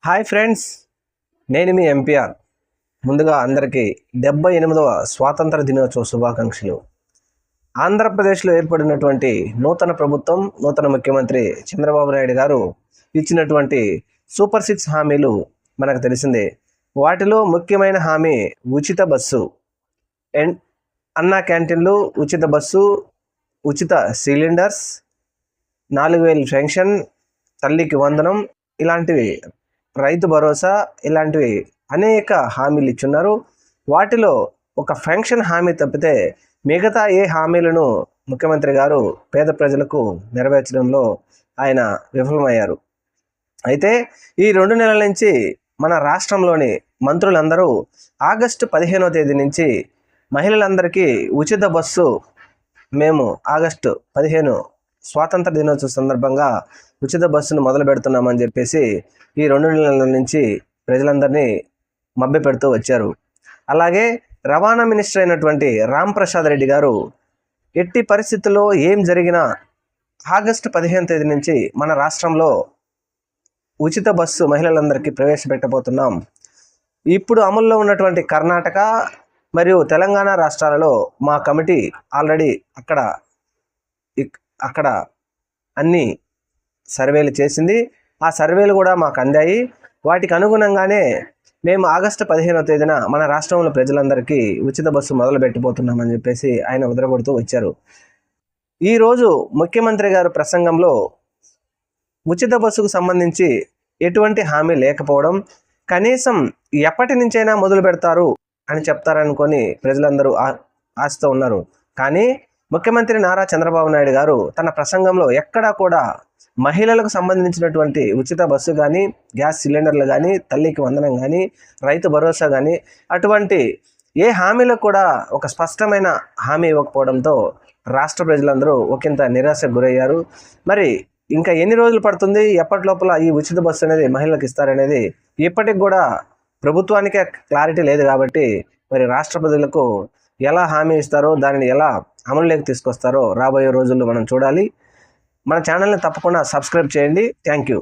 Hi friends, నేను మీ MPR. ముందుగా అందరికీ 78వ స్వాతంత్ర దినోత్సవ శుభాకాంక్షలు. ఆంధ్రప్రదేశ్లో ఏర్పడినటువంటి నూతన ప్రభుత్వం, నూతన ముఖ్యమంత్రి చంద్రబాబు నాయుడు గారు ఇచ్చినటువంటి సూపర్ 6 హామీలు మనకు తెలిసిందే. వాటిలో ముఖ్యమైన హామీ ఉచిత బస్సు, అన్నా క్యాంటీన్లు, ఉచిత బస్సు, ఉచిత సిలిండర్స్, 4000 పెన్షన్, తల్లికి వందనం, ఇలాంటివి, రైతు భరోసా, ఇలాంటివి అనేక హామీలు ఇచ్చున్నారు. వాటిలో ఒక పెన్షన్ హామీ తప్పితే మిగతా ఏ హామీలను ముఖ్యమంత్రి గారు పేద ప్రజలకు నెరవేర్చడంలో ఆయన విఫలమయ్యారు. అయితే ఈ 2 నెలల నుంచి మన రాష్ట్రంలోని మంత్రులందరూ ఆగస్టు 15వ తేదీ నుంచి మహిళలందరికీ ఉచిత బస్సు మేము ఆగస్టు 15 స్వాతంత్ర దినోత్సవ సందర్భంగా ఉచిత బస్సును మొదలు పెడుతున్నామని చెప్పేసి ఈ 2 నెలల నుంచి ప్రజలందరినీ మభ్యపెడుతూ వచ్చారు. అలాగే రవాణా మినిస్టర్ అయినటువంటి రాంప్రసాద్ రెడ్డి గారు ఎట్టి పరిస్థితుల్లో ఏం జరిగినా ఆగస్టు 15వ తేదీ నుంచి మన రాష్ట్రంలో ఉచిత బస్సు మహిళలందరికీ ప్రవేశపెట్టబోతున్నాం. ఇప్పుడు అమల్లో ఉన్నటువంటి కర్ణాటక మరియు తెలంగాణ రాష్ట్రాలలో మా కమిటీ ఆల్రెడీ అక్కడ అన్ని సర్వేలు చేసింది. ఆ సర్వేలు కూడా మాకు అందాయి. వాటికి అనుగుణంగానే మేము ఆగస్టు 15వ తేదీన మన రాష్ట్రంలో ప్రజలందరికీ ఉచిత బస్సు మొదలు పెట్టబోతున్నామని చెప్పేసి ఆయన ఉదరగొడుతూ వచ్చారు. ఈరోజు ముఖ్యమంత్రి గారు ప్రసంగంలో ఉచిత బస్సుకు సంబంధించి ఎటువంటి హామీ లేకపోవడం, కనీసం ఎప్పటి నుంచైనా మొదలు పెడతారు అని చెప్తారనుకొని ప్రజలందరూ ఆశతో ఉన్నారు. కానీ ముఖ్యమంత్రి నారా చంద్రబాబు నాయుడు గారు తన ప్రసంగంలో ఎక్కడా కూడా మహిళలకు సంబంధించినటువంటి ఉచిత బస్సు కానీ, గ్యాస్ సిలిండర్లు కానీ, తల్లికి వందనం కానీ, రైతు భరోసా కానీ అటువంటి ఏ హామీలకు కూడా ఒక స్పష్టమైన హామీ ఇవ్వకపోవడంతో రాష్ట్ర ప్రజలందరూ ఒకంత నిరాశకు గురయ్యారు. మరి ఇంకా ఎన్ని రోజులు పడుతుంది, ఎప్పటి లోపల ఈ ఉచిత బస్సు అనేది మహిళలకు ఇస్తారనేది ఇప్పటికి కూడా ప్రభుత్వానికే క్లారిటీ లేదు. కాబట్టి మరి రాష్ట్ర ప్రజలకు ఎలా హామీ ఇస్తారో, దానిని ఎలా అమలులోకి తీసుకొస్తారో రాబోయే రోజుల్లో మనం చూడాలి. మన ఛానల్ని తప్పకుండా సబ్స్క్రైబ్ చేయండి. Thank you.